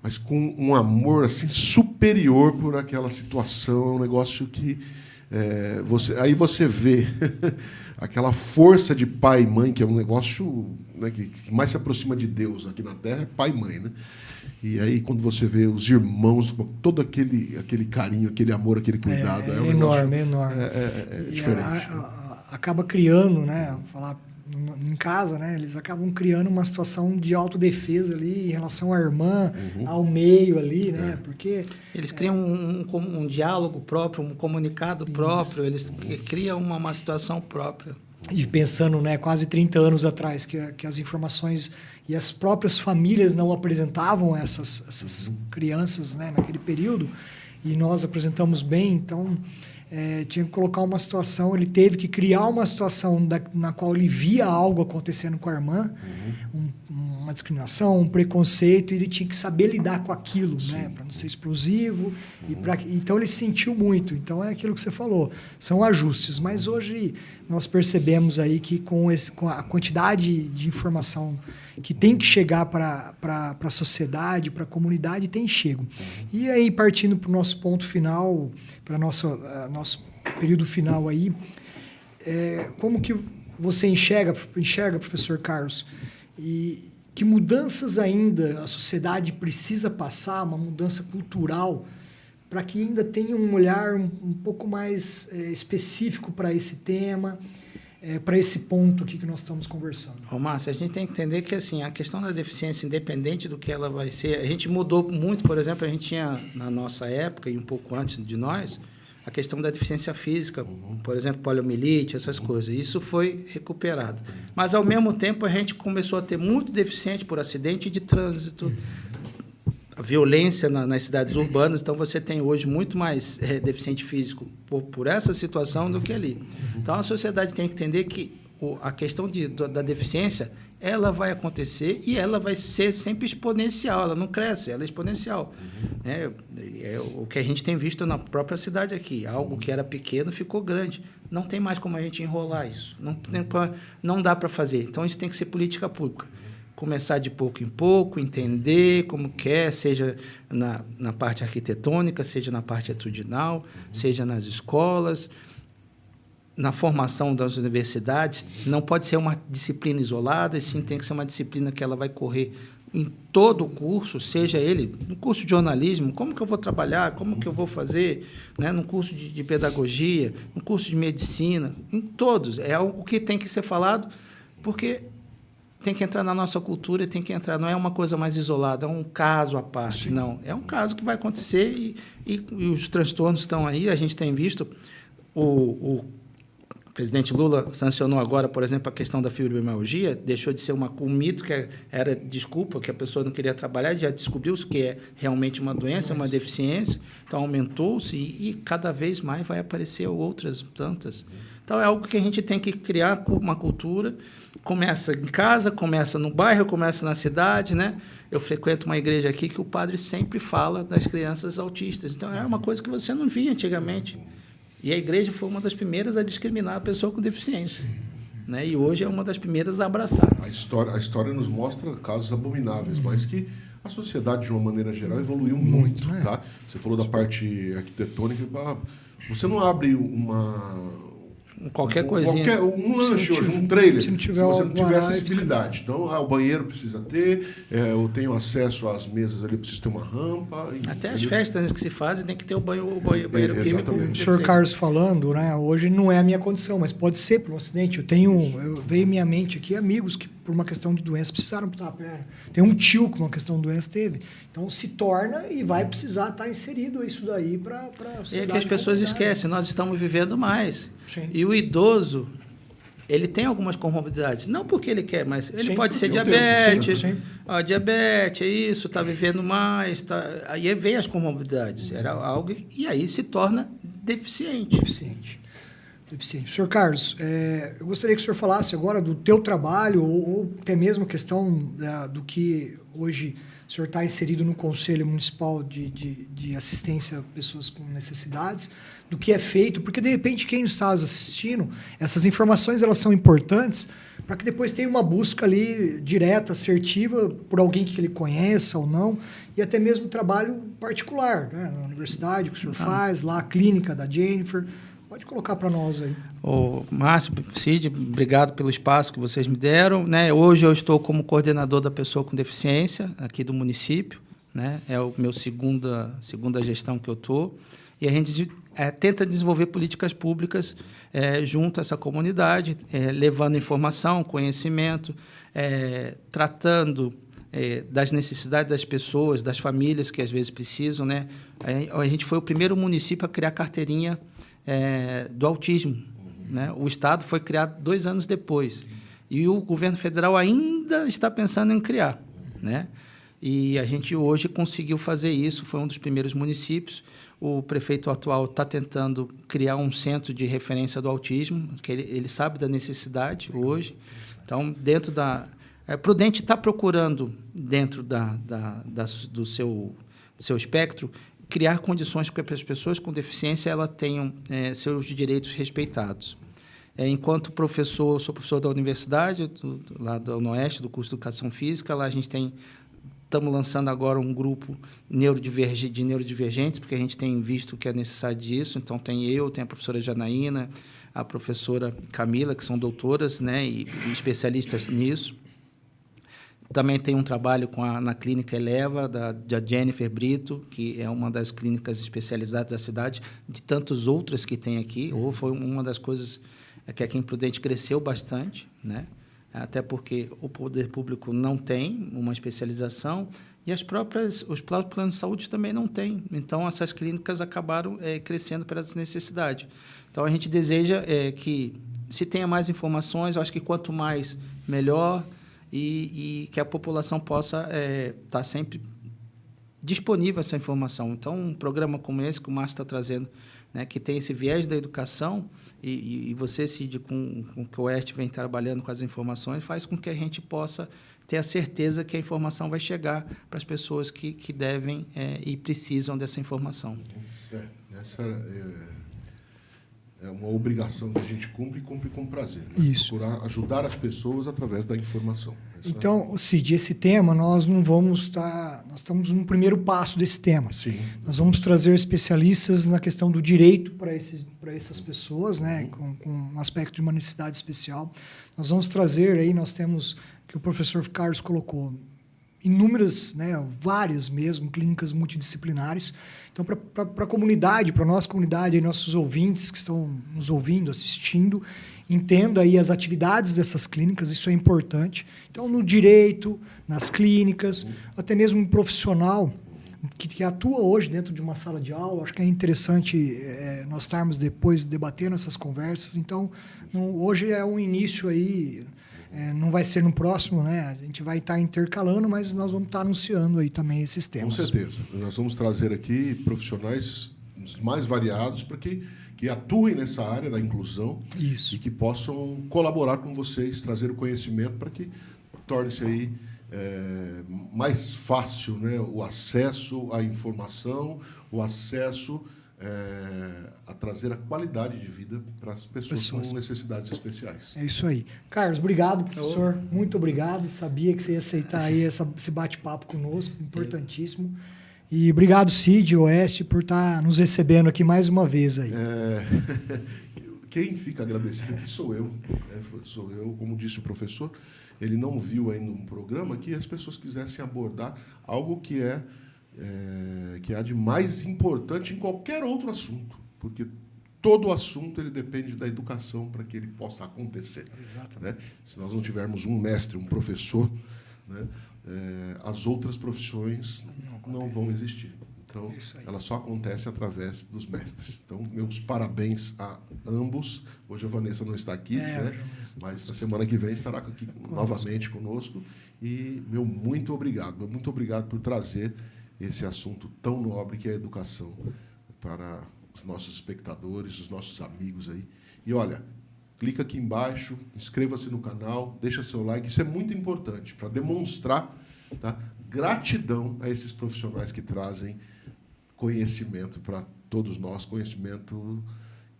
mas com um amor assim superior por aquela situação, é um negócio que aí você vê aquela força de pai e mãe, que é um negócio, né, que mais se aproxima de Deus aqui na Terra, é pai e mãe, né? E aí, quando você vê os irmãos, com todo aquele carinho, aquele amor, aquele cuidado... É enorme, é enorme. É diferente. Acaba criando, né? Falar em casa, né? Eles acabam criando uma situação de autodefesa ali em relação à irmã, ao meio ali, né? Porque... Eles criam um diálogo próprio, um comunicado próprio, eles criam uma situação própria. E pensando, né, quase 30 anos atrás, que as informações e as próprias famílias não apresentavam essas crianças, né, naquele período, e nós apresentamos bem, então tinha que colocar uma situação, ele teve que criar uma situação na qual ele via algo acontecendo com a irmã, uma discriminação, um preconceito, e ele tinha que saber lidar com aquilo, né, para não ser explosivo. Então ele sentiu muito. Então é aquilo que você falou, são ajustes. Mas hoje nós percebemos aí que com a quantidade de informação que tem que chegar para a sociedade, para a comunidade, tem chego. E aí, partindo para o nosso ponto final, para nosso período final aí, como que você enxerga, professor Carlos, e que mudanças ainda a sociedade precisa passar, uma mudança cultural, para que ainda tenha um olhar um pouco mais específico para esse tema, para esse ponto aqui que nós estamos conversando? Márcio, a gente tem que entender que assim, a questão da deficiência, independente do que ela vai ser, a gente mudou muito. Por exemplo, a gente tinha, na nossa época, e um pouco antes de nós, a questão da deficiência física, por exemplo, poliomielite, essas coisas. Isso foi recuperado. Mas, ao mesmo tempo, a gente começou a ter muito deficiente por acidente de trânsito, a violência nas cidades urbanas. Então, você tem hoje muito mais deficiente físico por essa situação do que ali. Então, a sociedade tem que entender que a questão da deficiência, ela vai acontecer e ela vai ser sempre exponencial, ela não cresce, ela é exponencial. É o que a gente tem visto na própria cidade aqui, algo que era pequeno ficou grande. Não tem mais como a gente enrolar isso, não dá para fazer. Então, isso tem que ser política pública. Começar de pouco em pouco, entender como quer, seja na parte arquitetônica, seja na parte atitudinal, seja nas escolas, na formação das universidades. Não pode ser uma disciplina isolada, e sim tem que ser uma disciplina que ela vai correr em todo o curso, seja ele no curso de jornalismo, como que eu vou trabalhar, como que eu vou fazer, né, no curso de pedagogia, no curso de medicina, em todos. É algo que tem que ser falado, porque tem que entrar na nossa cultura, tem que entrar, não é uma coisa mais isolada, é um caso à parte, não. É um caso que vai acontecer e os transtornos estão aí, a gente tem visto. O presidente Lula sancionou agora, por exemplo, a questão da fibromialgia, deixou de ser um mito que era desculpa, que a pessoa não queria trabalhar, já descobriu-se que é realmente uma doença, uma deficiência, então aumentou-se e cada vez mais vai aparecer outras tantas. Então, é algo que a gente tem que criar uma cultura, começa em casa, começa no bairro, começa na cidade, né? Eu frequento uma igreja aqui que o padre sempre fala das crianças autistas, então era uma coisa que você não via antigamente. E a igreja foi uma das primeiras a discriminar a pessoa com deficiência, né? E hoje é uma das primeiras a abraçar. A história nos mostra casos abomináveis, mas que a sociedade, de uma maneira geral, evoluiu muito, né? Tá? Você falou da parte arquitetônica. Você não abre qualquer coisinha. Um lanche hoje, um trailer, se você não tiver acessibilidade. Então, o banheiro precisa ter, eu tenho acesso às mesas ali, eu preciso ter uma rampa. Até as festas que se fazem tem que ter o banheiro químico. O senhor Carlos falando, né, hoje não é a minha condição, mas pode ser por um acidente. Eu veio em minha mente aqui amigos que, por uma questão de doença, precisaram amputar a perna. Tem um tio que, por uma questão de doença, teve. Então, se torna e vai precisar estar inserido isso daí para a sociedade. É que as pessoas esquecem, nós estamos vivendo mais. Sim. E o idoso, ele tem algumas comorbidades. Não porque ele quer, mas ele pode ser diabetes. Diabetes, é isso, está vivendo mais. Aí vem as comorbidades. Era algo, e aí se torna deficiente. Deficiente. Senhor Carlos, eu gostaria que o senhor falasse agora do teu trabalho, ou até mesmo a questão do que hoje o senhor está inserido no Conselho Municipal de Assistência a Pessoas com Necessidades, do que é feito, porque, de repente, quem está assistindo, essas informações elas são importantes para que depois tenha uma busca ali direta, assertiva, por alguém que ele conheça ou não, e até mesmo trabalho particular, né? Na universidade, que o senhor faz, lá a clínica da Jennifer. Pode colocar para nós aí. Ô, Márcio, Cid, obrigado pelo espaço que vocês me deram, né? Hoje eu estou como coordenador da pessoa com deficiência aqui do município, né? É o meu segunda gestão que eu estou. E a gente tenta desenvolver políticas públicas junto a essa comunidade, levando informação, conhecimento, tratando das necessidades das pessoas, das famílias que às vezes precisam, né? A gente foi o primeiro município a criar carteirinha do autismo, né? O Estado foi criado 2 anos depois. E o governo federal ainda está pensando em criar, né? E a gente hoje conseguiu fazer isso, foi um dos primeiros municípios. O prefeito atual está tentando criar um centro de referência do autismo, que ele sabe da necessidade hoje. Então, dentro da... Prudente está procurando, dentro do seu espectro, criar condições para que as pessoas com deficiência ela tenham seus direitos respeitados. Enquanto professor, eu sou professor da universidade, lá do Oeste, do curso de Educação Física, lá a gente estamos lançando agora um grupo de neurodivergentes, porque a gente tem visto que é necessário disso. Então, tem a professora Janaína, a professora Camila, que são doutoras, né, e especialistas nisso. Também tem um trabalho na Clínica Eleva, da Jennifer Brito, que é uma das clínicas especializadas da cidade, de tantas outras que tem aqui. Ou foi uma das coisas que aqui em Prudente cresceu bastante, né? Até porque o poder público não tem uma especialização e os próprios planos de saúde também não têm. Então, essas clínicas acabaram crescendo por essa necessidade. Então, a gente deseja que se tenha mais informações, eu acho que quanto mais, melhor, e que a população possa estar sempre disponível essa informação. Então, um programa como esse que o Márcio está trazendo, né, que tem esse viés da educação, e você, Cid, com que o Oeste vem trabalhando com as informações, faz com que a gente possa ter a certeza que a informação vai chegar para as pessoas que devem e precisam dessa informação. Essa é uma obrigação que a gente cumpre com prazer. Né? Isso. Procurar ajudar as pessoas através da informação. Então, Cid, esse tema, nós estamos no primeiro passo desse tema. Sim. Nós vamos trazer especialistas na questão do direito para essas pessoas, né, com um aspecto de uma necessidade especial. Nós vamos trazer aí, nós temos, que o professor Carlos colocou, inúmeras, né, várias mesmo, clínicas multidisciplinares. Então, para a comunidade, para a nossa comunidade, aí, nossos ouvintes que estão nos ouvindo, assistindo, entenda aí as atividades dessas clínicas, isso é importante. Então, no direito, nas clínicas, até mesmo um profissional que atua hoje dentro de uma sala de aula, acho que é interessante nós estarmos depois debatendo essas conversas. Então, hoje é um início aí, não vai ser no próximo, né? A gente vai estar intercalando, mas nós vamos estar anunciando aí também esses temas. Com certeza. Nós vamos trazer aqui profissionais mais variados para que atuem nessa área da inclusão. Isso. E que possam colaborar com vocês, trazer o conhecimento para que torne-se aí mais fácil, né, o acesso à informação, o acesso a trazer a qualidade de vida para as pessoas com necessidades especiais. É isso aí. Carlos, obrigado, professor. Muito obrigado. Sabia que você ia aceitar aí esse bate-papo conosco, importantíssimo. E obrigado, Cid, Oeste, por estar nos recebendo aqui mais uma vez aí. Quem fica agradecido aqui sou eu. Sou eu, como disse o professor, ele não viu ainda um programa que as pessoas quisessem abordar algo que há de mais importante em qualquer outro assunto, porque todo assunto ele depende da educação para que ele possa acontecer. Exatamente. Né? Se nós não tivermos um mestre, um professor, né, as outras profissões não vão existir. Então, ela só acontece através dos mestres. Então, meus parabéns a ambos. Hoje a Vanessa não está aqui, né? Mas na semana que vem estará aqui novamente conosco. E meu muito obrigado por trazer esse assunto tão nobre que é a educação para os nossos espectadores, os nossos amigos aí. E olha, clica aqui embaixo, inscreva-se no canal, deixa seu like. Isso é muito importante para demonstrar, tá, gratidão a esses profissionais que trazem conhecimento para todos nós, conhecimento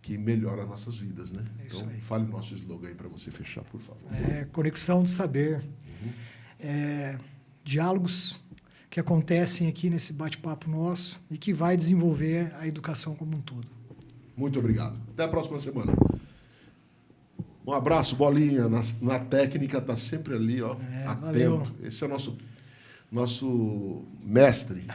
que melhora nossas vidas, né? Então, fale o nosso slogan aí para você fechar, por favor. Conexão do saber. Diálogos que acontecem aqui nesse bate-papo nosso e que vai desenvolver a educação como um todo. Muito obrigado. Até a próxima semana. Um abraço, Bolinha. Na técnica, está sempre ali, ó, atento. Valeu. Esse é o nosso mestre.